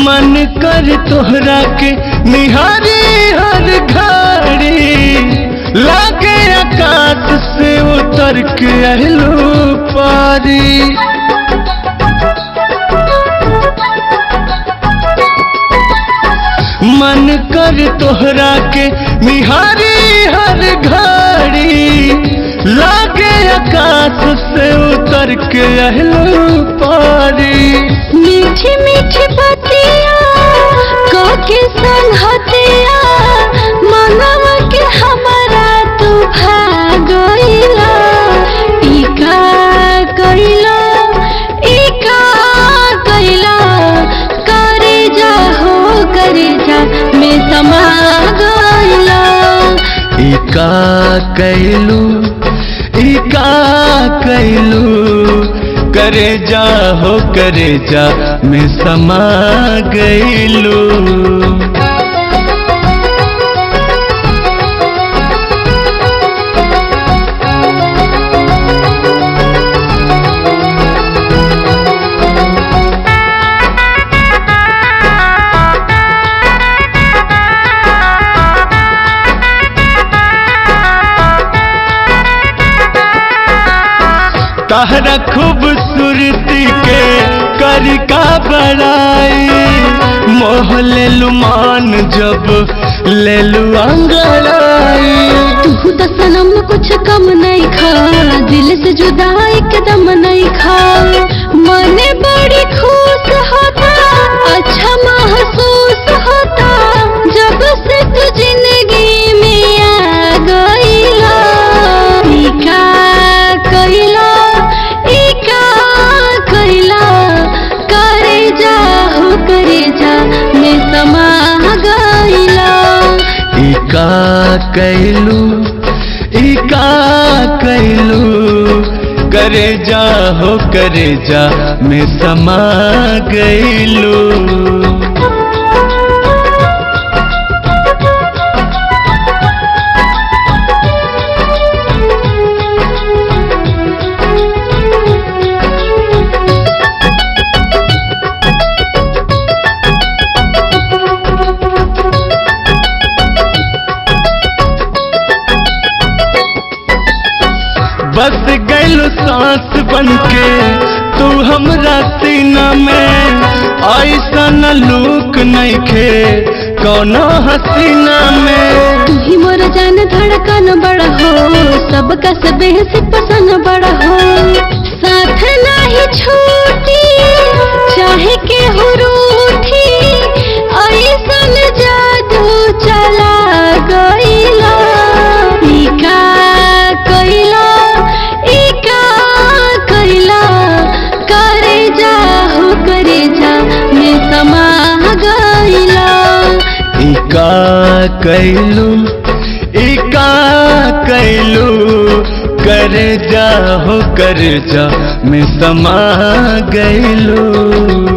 मन कर तोहरा के निहारी हर घड़ी, लागे आकाश से उतर के अहलो पारी। मन कर तोहरा के निहारी हर घड़ी, लागे आकाश से उतर के अहलो पारी। मीठी मीठी बतिया के संगतिया, मनवा के हमारा तू भागइला। इका कइला करे जा हो करे जा में समा गइला। इका कैलू करे जा हो करे जा में समा गइलू। तहरा खूबसूरती के करी का बड़ाई, मोह ले लू मान जब ले लू अंगड़ाई। तू तो सनम कुछ कम नहीं खा, दिल से जुदा एकदम नहीं खा। मने बड़ी खुश होता, अच्छा महसूस होता, जब से तू जिंदगी में आ गइला। करे जा हो करे जा में समा गइला। इका कैलू करे जा हो करे जा में समा गइलू। बस गइलू सांस बनके तू हमरा सीना में, ऐसा न लूक नइखे कौनो हसीना में। तू ही मोर जान धड़कन बड़ा हो, सबका सब से पसंद बड़ा हो। साथ नहीं छूटी चाहे के हो रूठी, ऐसन जादू चला गइला। करे जा हो करे जा में समा गइला। इका कैलू करे जा हो करे जा में समा गइलू।